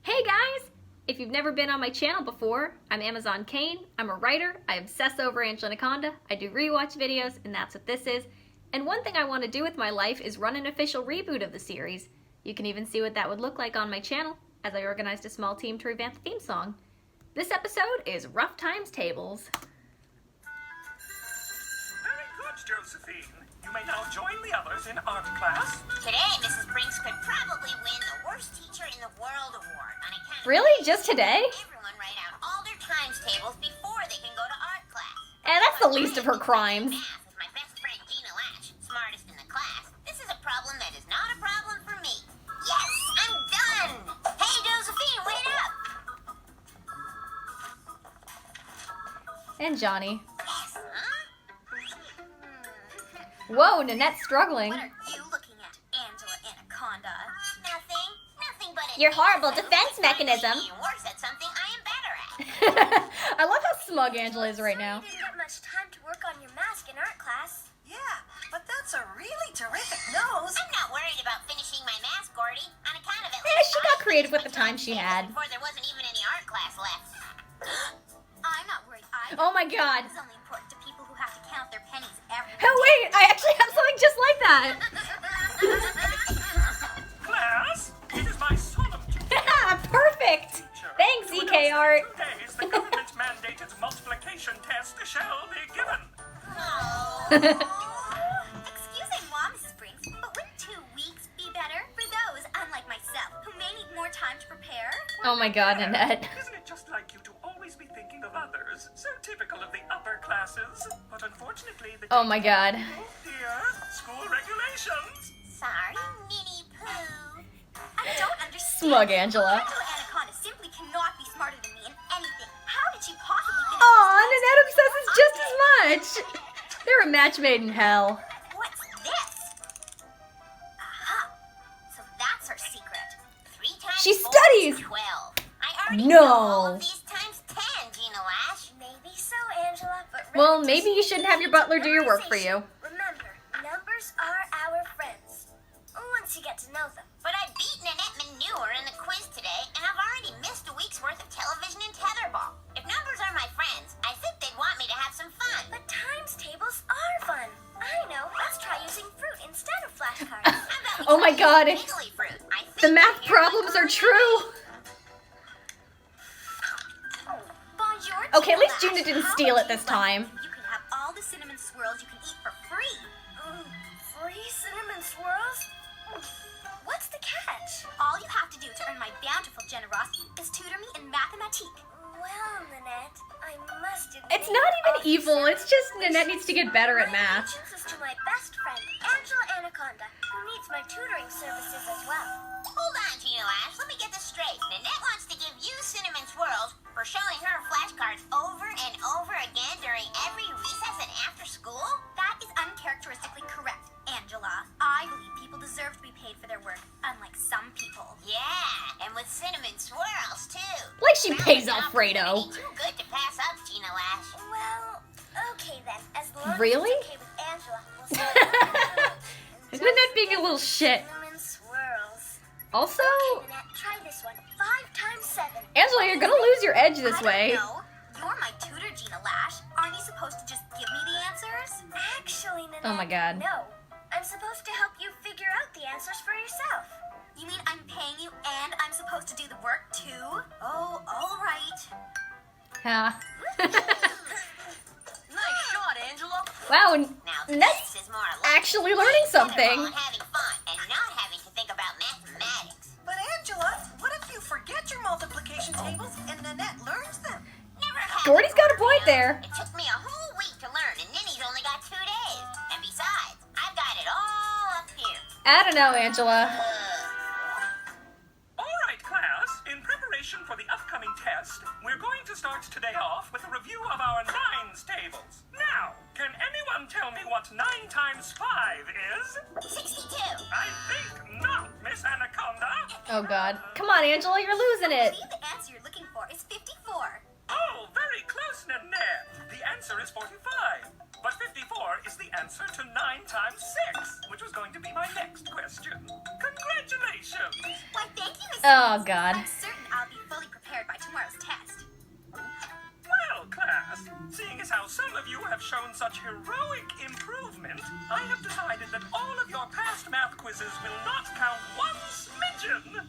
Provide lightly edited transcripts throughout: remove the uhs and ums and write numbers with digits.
Hey guys! If you've never been on my channel before, I'm AmazzonKane. I'm a writer. I obsess over Anaconda. I do rewatch videos, and that's what this is. And one thing I want to do with my life is run an official reboot of the series. You can even see what that would look like on my channel, as I organized a small team to revamp the theme song. This episode is Rough Times Tables. Very good, Josephine. You may now join the others in art class. Today, Mrs. Brinks could probably win the worst teacher in the world award on account of Really? Just today? everyone write out all their times tables before they can go to art class. That's the least of her crimes. Math with my best friend Gina Lash, smartest in the class. This is a problem that is not a problem for me. Yes, I'm done. Hey, Josephine, wait up. And Johnny. Yes, huh? Whoa, Nanette's struggling. What are you looking at, Angela Anaconda? Nothing but Your horrible defense mechanism. Being worse at something I am better at. I love how smug Angela is right now. You didn't get much time to work on your mask in art class. Yeah, but that's a really terrific nose. I'm not worried about finishing my mask, Gordy. On account of it. She got creative with the time she had. Before there wasn't even any art class left. I'm not worried either. Oh my god. It's only important to people who have to count their pennies every Oh wait, I actually have something just like that. Class, it is my solemn duty. Perfect. Thanks, to EK announce Art. that in 2 days, the government-mandated multiplication test shall be given. Excusing moi, Mrs. Brinks, but wouldn't 2 weeks be better for those, unlike myself, who may need more time to prepare? Oh my god, Nanette. Isn't it just like you to always be thinking of others? So typical of the upper classes. But unfortunately, the Oh my god. Oh dear, school regulations. Sorry, Minnie Pooh. I don't understand. Smug Angela. Angela Anaconda simply cannot be smarter than me in anything. How did she possibly finish Aw, this Nanette obsesses just as much. They're a match made in hell. What's this? Aha. So that's her secret. 3 times She 4 studies. is 12. I already No. know all of these times 10, Gina Lash. Maybe so, Angela, but Well, maybe you shouldn't have your butler do your work for you. Remember, numbers are our friends. Once you get to know them. But I beat Nanette Manure in the quiz today, and I've already missed a week's worth of television and tetherball. If numbers are my friends, I think they'd want me to have some fun. But times tables are fun. I know. Let's try using fruit instead of flashcards. How about we Oh my try god. wiggly fruit? I think The math I hear problems are wiggly true. Bonjour, Okay, at least Gina Gina Lash. didn't How steal would it this you like- time. You can have all the cinnamon swirls you can eat for free. Free cinnamon swirls? What's the catch? All you have to do to earn my bountiful generosity is tutor me in mathematique. Well, Nanette, I must admit... It's not even evil, it's just Nanette needs to get better at math. This is to my best friend, Angela Anaconda, who needs my tutoring services as well. Hold on, Gina Lash. Let me get this straight. Nanette wants to give you cinnamon swirls for showing her flashcards over and over again during every recess and after school? That is uncharacteristically correct, Angela. I believe people deserve to be paid for their work, unlike some people. Yeah, and with cinnamon swirls, too. Like she Round pays it up, Alfredo. pretty too good to pass up, Gina Lash. Well, okay then. As long Really? as it's okay with Angela, we'll see. Nanette being a little shit. Cinnamon swirls. Also, Okay, Nanette, try this one. 5 times 7. Angela, you're gonna lose your edge this I way. don't know. You're my tutor, Gina Lash. Aren't you supposed to just give me the answers? Actually, Nanette, Oh my god. no. I'm supposed to help you figure out the answers for yourself. You mean I'm paying you and I'm supposed to do the work too? Oh, all right. Yeah. Nice shot, Angela. Wow, Now, Nanette's this is more like actually learning something. and having fun and not having to think about mathematics. But Angela, what if you forget your multiplication tables and Nanette learns them? Never happened. Gordy's got a point there. It took me a whole week to learn, and Ninny's only got 2 days. And besides, I've got it all up here. I don't know, Angela. All right, class. In preparation for the upcoming test, we're going to start today off with a review of our nines tables. Now, can anyone tell me what 9 times 5 is? 62. I think not, Miss Anaconda. Oh god. Come on, Angela, you're losing I it. believe the answer you're looking for is 54. Oh, very close, Nanette. The answer is 45. But 54 is the answer to 9 times 6, which was going to be my next question. Congratulations! Why, thank you, Miss Oh Brinks. god. I'm certain I'll Now, some of you have shown such heroic improvement, I have decided that all of your past math quizzes will not count one smidgen.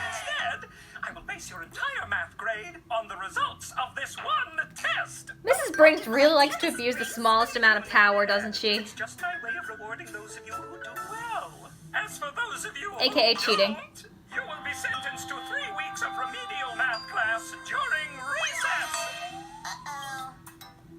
Instead, I will base your entire math grade on the results of this one test. Mrs. Brinks really likes to abuse the smallest amount of power, doesn't she? It's just my way of rewarding those of you who do well. As for those of you AKA who cheating. don't, you will be sentenced to 3 weeks of remedial math class during recess. Uh-oh.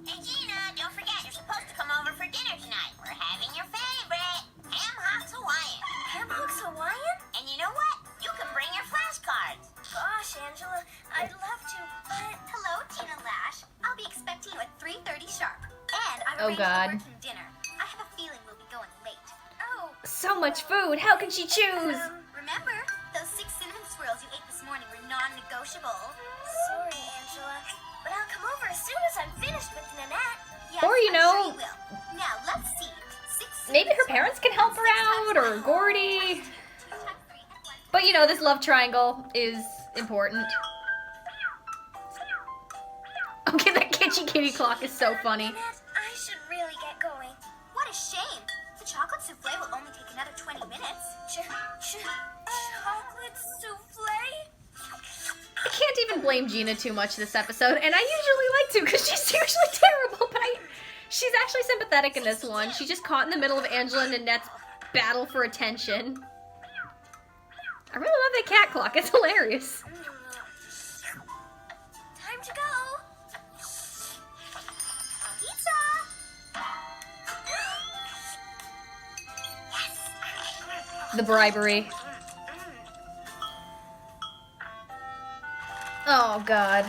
Hey, Gina, don't forget, you're supposed to come over for dinner tonight. We're having your favorite, Ham Hocks Hawaiian. Ham Hocks Hawaiian? And you know what? You can bring your flashcards. Gosh, Angela, I'd love to, but... Hello, Gina Lash. I'll be expecting you at 3:30 sharp. And I've Oh, arranged God. a working dinner. I have a feeling we'll be going late. Oh, So much food. How can she choose? remember? Those 6 cinnamon swirls you ate this morning were non-negotiable. Sorry, Angela, but I'll come over as soon as I'm finished with Nanette. Yes, Or, you I'm know, sure you will. Now, let's see. 6 maybe her cinnamon parents can help her out, or Gordy. swirls. But you know, this love triangle is important. Okay, that kitchen kitty clock is so funny. Nanette, I should really get going. What a shame. The chocolate souffle will only take another 20 minutes. Chocolate souffle? I can't even blame Gina too much this episode, and I usually like to because she's usually terrible, but she's actually sympathetic in this one. She's just caught in the middle of Angela and Nanette's battle for attention. I really love that cat clock. It's hilarious. Time to go. Pizza. The bribery. Oh, God.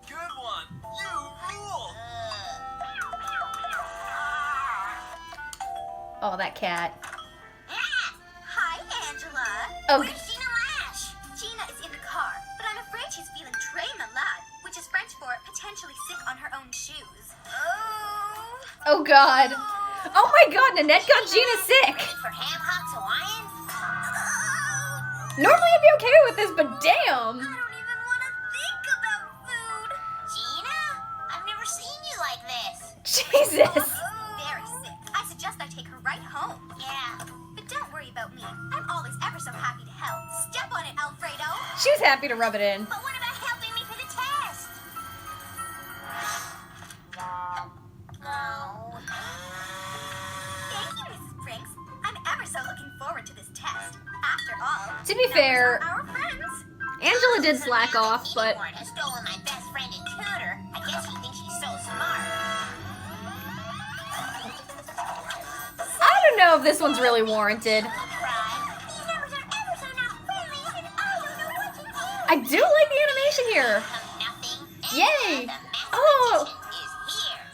Good one. You rule. Oh, that cat. Hi, Angela. Oh, Where's Gina Lash? Gina is in the car, but I'm afraid she's feeling très malade, which is French for potentially sick on her own shoes. Oh. oh, God. Oh, my God, Nanette got Gina sick. For Ham Hocks Hawaiian? Normally I'd be okay with this, but I damn. don't even want to think about food. Gina? I've never seen you like this. Jesus. Very sick. I suggest I take her right home. Yeah. But don't worry about me. I'm always ever so happy to help. Step on it, Alfredo. She was happy to rub it in. But what about helping me for the test? No. Thank you, Mrs. Brinks. I'm ever so looking forward to this test. After all, To be fair, numbers are our friends. Angela did slack off, but Unicorn has stolen my best friend and tutor. I guess he thinks she's so smart. I don't know if this one's really warranted. Cry. These numbers are ever so not friendly, and I don't know what to do. I do like the animation here. From nothing. Yay. And the Oh. mathematician is here.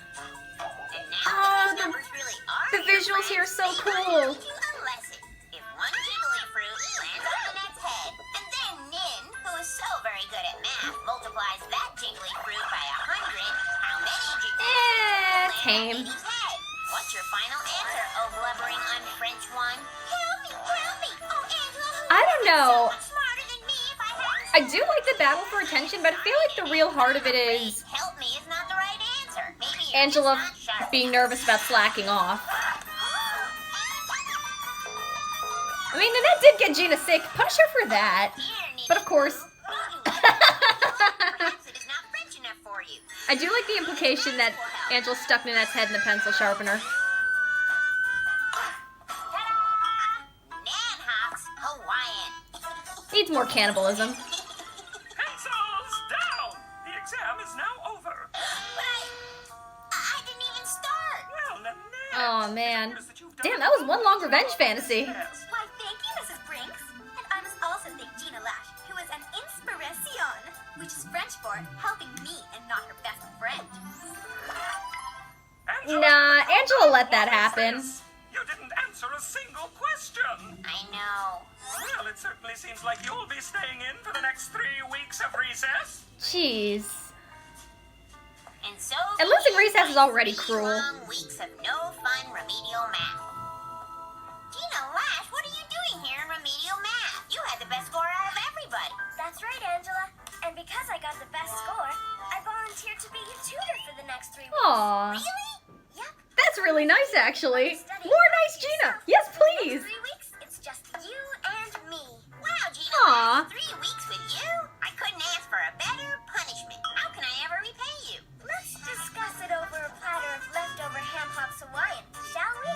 And now Oh, these numbers really are the your visuals here are friends. so They cool. might teach you a lesson. If one jiggly fruit lands on Nanette's head, and then Nin, who is so very good at math, multiplies that jiggly fruit by 100, how many jiggly fruits tame. land on Minnie's head? What's your final answer, oh blubbering un-French one? Help me, help me! Oh, Angela, I don't know. so much smarter than me if I hadn't I do like the battle for attention, but I feel like the real heart of it is help me is not the right answer. Maybe you're Angela just not sharp being enough. nervous about slacking off. I mean, Nanette did get Gina sick. Punish her for that. Here, But of course, perhaps it is not French enough for you. I do like the implication that Angela stuck Nanette's head in the pencil sharpener. Ta-da! Nan Hocks Hawaiian. Needs more cannibalism. Pencils down! The exam is now over. But I didn't even start. Well, Nanette. Oh, man. notice that you've done Damn, that was one long revenge fantasy. Yes. Why, thank you, Mrs. Brinks. And I must also thank Gina Lash, who is an inspiration, which is French for helping me and not her best friend. Nah, Angela let that happen. You didn't answer a single question. I know. Well, it certainly seems like you'll be staying in for the next 3 weeks of recess. Jeez. And so And losing recess is already 3 cruel. long weeks of no fun remedial math. Gina Lash, what are you doing here in remedial math? You had the best score out of everybody. That's right, Angela. And because I got the best score, I volunteered to be your tutor for the next 3 weeks. Aw. Really? Yep. That's really nice, actually. Study More by nice Gina. yourself. Yes, For the please. next 3 weeks, it's just you and me. Wow, Gina, Aw. 3 weeks with you? I couldn't ask for a better punishment. How can I ever repay you? Let's discuss it over a platter of leftover ham hocks Hawaiian, shall we?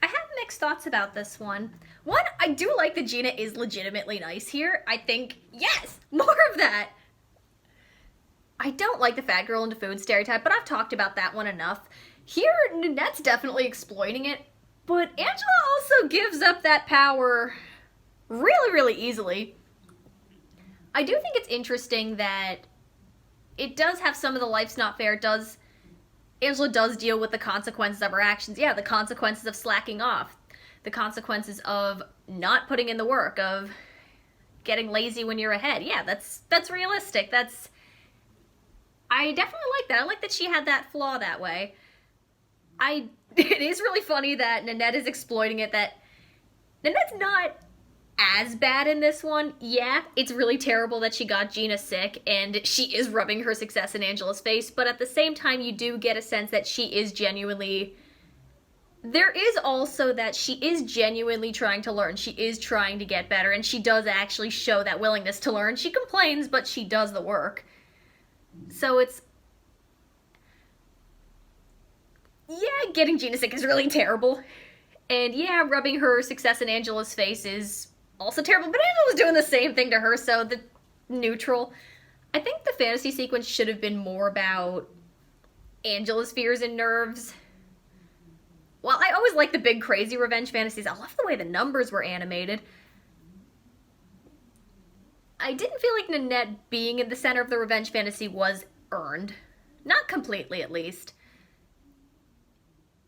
I have mixed thoughts about this one. One, I do like that Gina is legitimately nice here. I think, yes, more of that. I don't like the fat girl into food stereotype, but I've talked about that one enough. Here, Nanette's definitely exploiting it, but Angela also gives up that power really, really easily. I do think it's interesting that it does have some of the life's not fair. Angela does deal with the consequences of her actions. Yeah, the consequences of slacking off. The consequences of not putting in the work, of getting lazy when you're ahead. Yeah, that's realistic. I definitely like that. I like that she had that flaw that way. It is really funny that Nanette is exploiting it, that Nanette's not as bad in this one. Yeah, it's really terrible that she got Gina sick, and she is rubbing her success in Angela's face, but at the same time, you do get a sense that she is genuinely... There is also that she is genuinely trying to learn. She is trying to get better, and she does actually show that willingness to learn. She complains, but she does the work. So it's... Yeah, getting Gina sick is really terrible. And yeah, rubbing her success in Angela's face is also terrible, but Angela's doing the same thing to her, so the neutral. I think the fantasy sequence should have been more about Angela's fears and nerves. Well, I always like the big crazy revenge fantasies. I love the way the numbers were animated. I didn't feel like Nanette being in the center of the revenge fantasy was earned. Not completely, at least.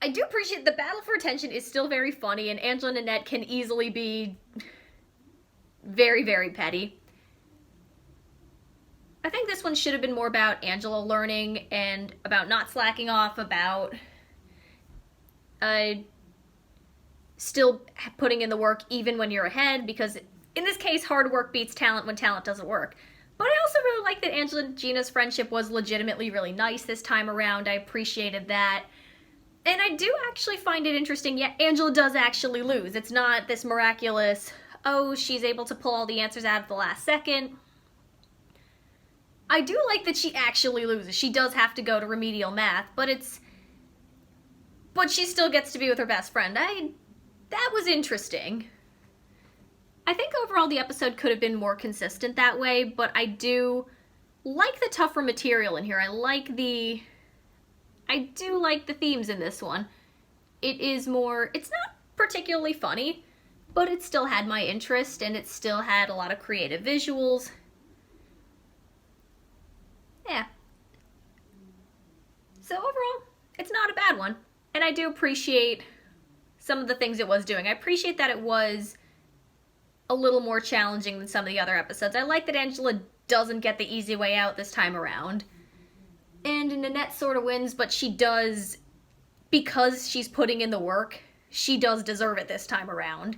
I do appreciate the battle for attention is still very funny, and Angela and Nanette can easily be very, very petty. I think this one should have been more about Angela learning and about not slacking off, about still putting in the work even when you're ahead, because in this case, hard work beats talent when talent doesn't work. But I also really like that Angela and Gina's friendship was legitimately really nice this time around. I appreciated that. And I do actually find it interesting, yeah, Angela does actually lose. It's not this miraculous, oh, she's able to pull all the answers out at the last second. I do like that she actually loses. She does have to go to remedial math, but she still gets to be with her best friend. That was interesting. I think overall the episode could have been more consistent that way, but I do like the tougher material in here. I do like the themes in this one. It's not particularly funny, but it still had my interest, and it still had a lot of creative visuals. Yeah. So overall, it's not a bad one. And I do appreciate some of the things it was doing. I appreciate that it was a little more challenging than some of the other episodes. I like that Angela doesn't get the easy way out this time around. And Nanette sort of wins, but she does, because she's putting in the work, she does deserve it this time around.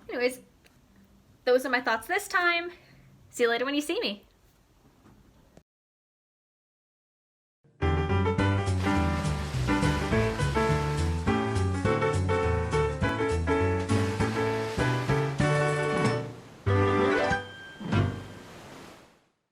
Anyways, those are my thoughts this time. See you later when you see me.